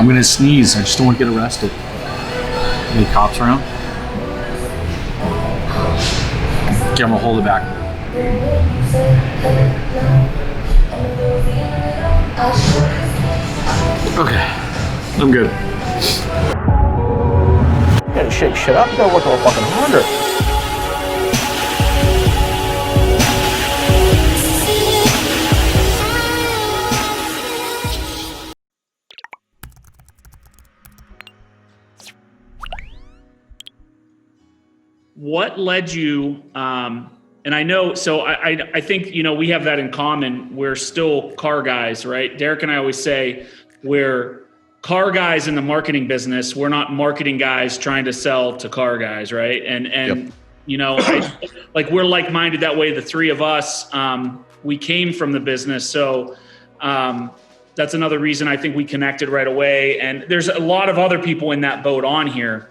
I'm gonna sneeze. I just don't want to get arrested. Any cops around? Okay, I'm gonna hold it back. Okay, I'm good. You gotta shake shit up. You gotta work a little fucking harder. What led you, and I know, so I think, we have that in common. We're still car guys, right? Derek and I always say we're car guys in the marketing business. We're not marketing guys trying to sell to car guys, right? And yep. We're like-minded that way. The three of us, we came from the business. So that's another reason I think we connected right away. And there's a lot of other people in that boat on here.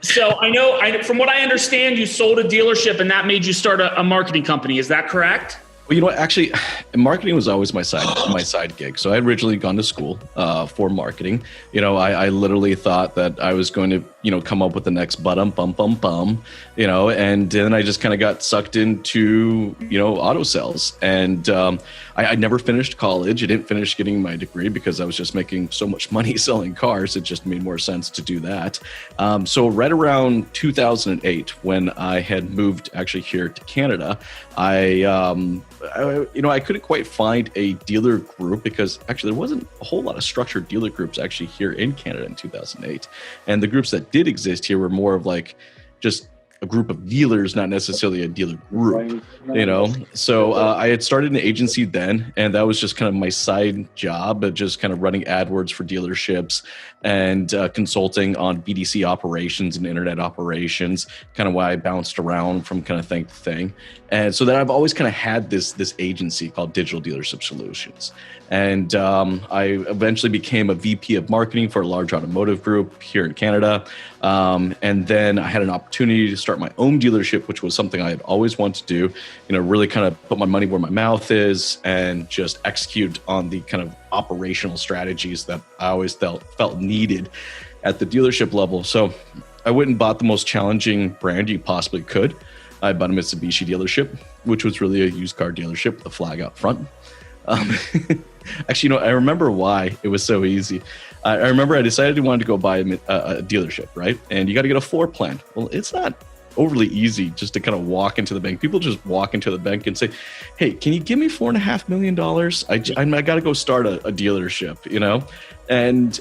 So I know, from what I understand, you sold a dealership and that made you start a marketing company. Is that correct? Well, actually, marketing was always my side gig. So I had originally gone to school for marketing. I literally thought that I was going to, come up with the next bum, and then I just kind of got sucked into, auto sales. And I never finished college. I didn't finish getting my degree because I was just making so much money selling cars. It just made more sense to do that. So right around 2008, when I had moved actually here to Canada, I couldn't quite find a dealer group because actually there wasn't a whole lot of structured dealer groups actually here in Canada in 2008. And the groups that did exist here were more of like just a group of dealers, not necessarily a dealer group, So I had started an agency then, and that was just kind of my side job, but just kind of running AdWords for dealerships and consulting on BDC operations and internet operations, kind of why I bounced around from kind of thing to thing. And so then I've always kind of had this agency called Digital Dealership Solutions. And I eventually became a VP of marketing for a large automotive group here in Canada. And then I had an opportunity to start my own dealership, which was something I had always wanted to do, really kind of put my money where my mouth is and just execute on the kind of operational strategies that I always felt needed at the dealership level. So I went and bought the most challenging brand you possibly could. I bought a Mitsubishi dealership, which was really a used car dealership with a flag out front. Actually, I remember why it was so easy. I remember I decided I wanted to go buy a dealership, right? And you got to get a floor plan. Well, it's not overly easy just to kind of walk into the bank. People just walk into the bank and say, "Hey, can you give me $4.5 million? I got to go start a dealership," And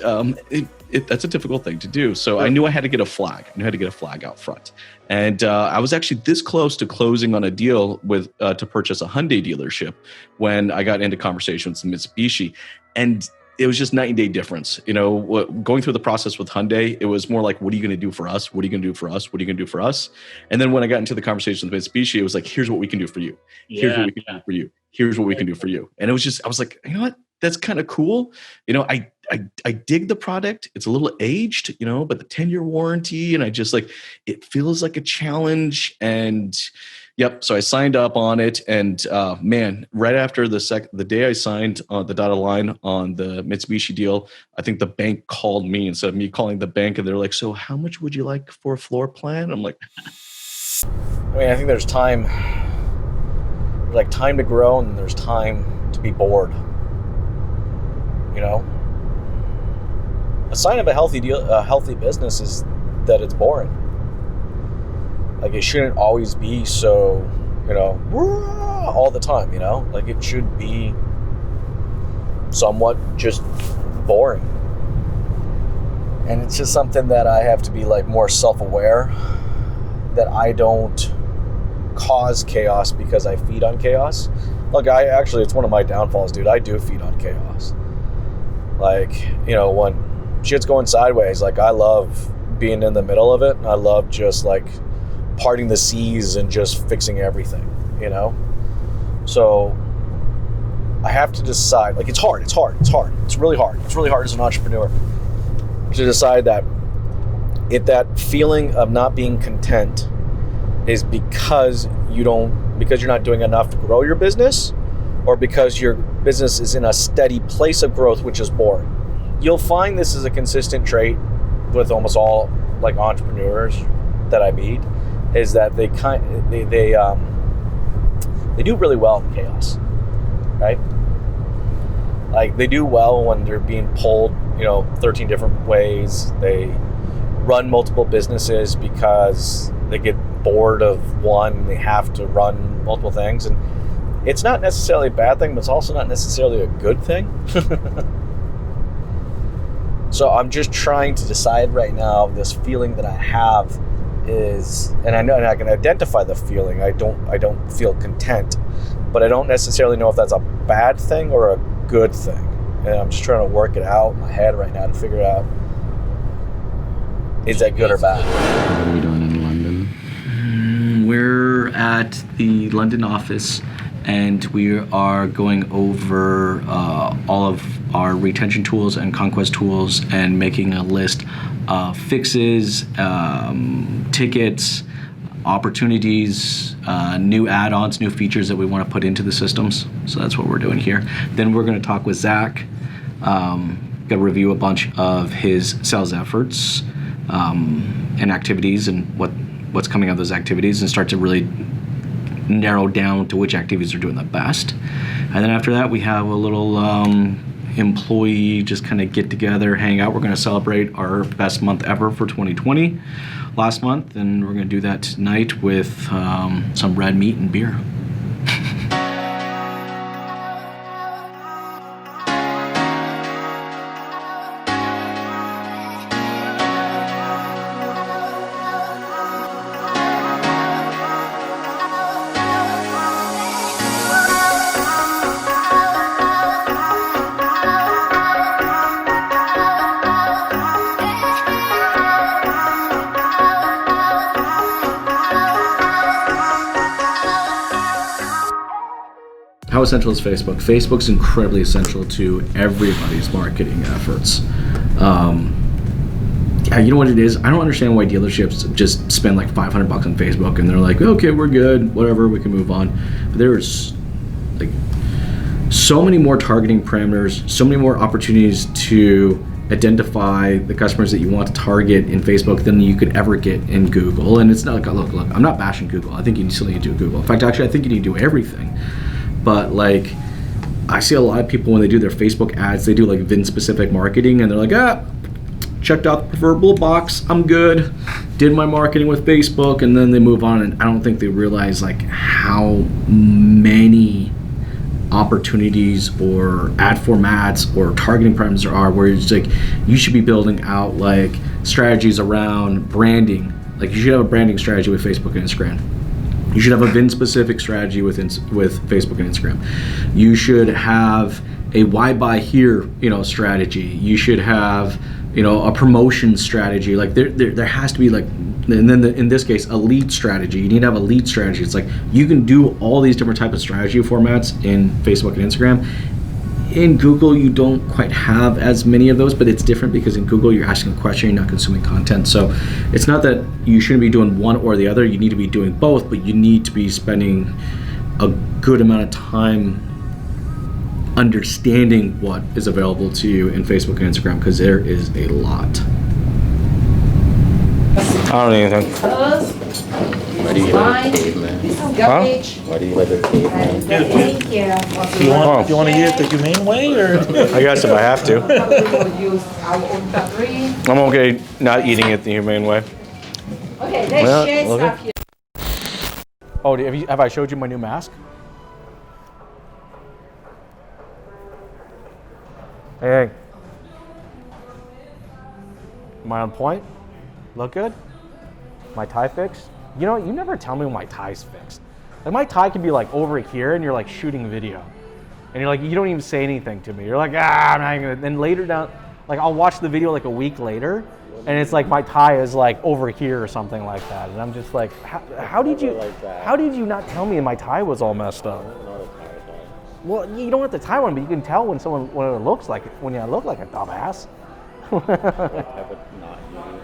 that's a difficult thing to do. So I knew I had to get a flag. I knew I had to get a flag out front. And I was actually this close to closing on a deal with to purchase a Hyundai dealership when I got into conversations with Mitsubishi. And it was just night and day difference. Going through the process with Hyundai, it was more like, what are you going to do for us? What are you going to do for us? What are you going to do for us? And then when I got into the conversation with Mitsubishi, it was like, here's what we can do for you. Here's what we can do for you. Here's what we can do for you. And it was just, I was like, you know what? That's kind of cool. I dig the product. It's a little aged, but the 10-year warranty, and I just it feels like a challenge. And yep. So I signed up on it, and man, right after the day I signed on the dotted line on the Mitsubishi deal, I think the bank called me instead of me calling the bank, and they're like, "So how much would you like for a floor plan?" I'm like, I think there's time to grow, and there's time to be bored. A sign of a healthy business is that it's boring. It shouldn't always be so, all the time, it should be somewhat just boring. And it's just something that I have to be more self-aware that I don't cause chaos because I feed on chaos. Look, it's one of my downfalls, dude. I do feed on chaos. When shit's going sideways, I love being in the middle of it. And I love just parting the seas and just fixing everything, So I have to decide, it's hard. It's really hard. It's really hard as an entrepreneur to decide that if that feeling of not being content is because you're not doing enough to grow your business, or because your business is in a steady place of growth, which is boring. you'll find this is a consistent trait with almost all like entrepreneurs that I meet, is that they do really well in chaos, right? Like they do well when they're being pulled, 13 different ways. They run multiple businesses because they get bored of one and they have to run multiple things. And it's not necessarily a bad thing, but it's also not necessarily a good thing. So I'm just trying to decide right now, this feeling that I have is, and I know, and I can identify the feeling. I don't feel content, but I don't necessarily know if that's a bad thing or a good thing. And I'm just trying to work it out in my head right now to figure out, is that good or bad? What are we doing in London? We're at the London office, and we are going over all of our retention tools and conquest tools and making a list of fixes, tickets, opportunities, new add-ons, new features that we want to put into the systems. So that's what we're doing here. Then we're going to talk with Zach, going to review a bunch of his sales efforts and activities and what's coming out of those activities, and start to really narrow down to which activities are doing the best. And then after that, we have a little employee just kind of get together, hang out. We're going to celebrate our best month ever for 2020 last month, and we're going to do that tonight with some red meat and beer. How essential is Facebook? Facebook's incredibly essential to everybody's marketing efforts. You know what it is? I don't understand why dealerships just spend like $500 on Facebook and they're like, okay, we're good, whatever, we can move on. But there's like so many more targeting parameters, so many more opportunities to identify the customers that you want to target in Facebook than you could ever get in Google. And it's not like, look, I'm not bashing Google. I think you still need to do Google. In fact, actually, I think you need to do everything. But like, I see a lot of people when they do their Facebook ads, they do like VIN specific marketing, and they're like, checked out the preferable box, I'm good, did my marketing with Facebook, and then they move on. And I don't think they realize like how many opportunities or ad formats or targeting parameters there are, where it's like you should be building out like strategies around branding. Like you should have a branding strategy with Facebook and Instagram. You should have a VIN-specific strategy with Facebook and Instagram. You should have a why buy here, strategy. You should have, a promotion strategy. Like there has to be like, and then in this case, a lead strategy. You need to have a lead strategy. It's like you can do all these different types of strategy formats in Facebook and Instagram. In Google, you don't quite have as many of those, but it's different because in Google, you're asking a question, you're not consuming content. So it's not that you shouldn't be doing one or the other. You need to be doing both, but you need to be spending a good amount of time understanding what is available to you in Facebook and Instagram, because there is a lot. I don't need anything. Why do you live in caveman? This is garbage. Why do you live in caveman? Thank you. Do you want to eat it the humane way, or? I guess if I have to. We will use our own cutlery. I'm okay not eating it the humane way. Okay, let's Well, share look stuff here. Oh, have I showed you my new mask? Hey. Am I on point? Look good? My tie fixed? You know, you never tell me when my tie's fixed. Like my tie can be like over here and you're like shooting video. And you're like, you don't even say anything to me. You're like, I'm not even gonna. Then later down, like I'll watch the video like a week later and it's like my tie is like over here or something like that. And I'm just like, how did you not tell me my tie was all messed up? Well, you don't have to tie one, but you can tell when it looks like, when you look like a dumbass. Have it not eating.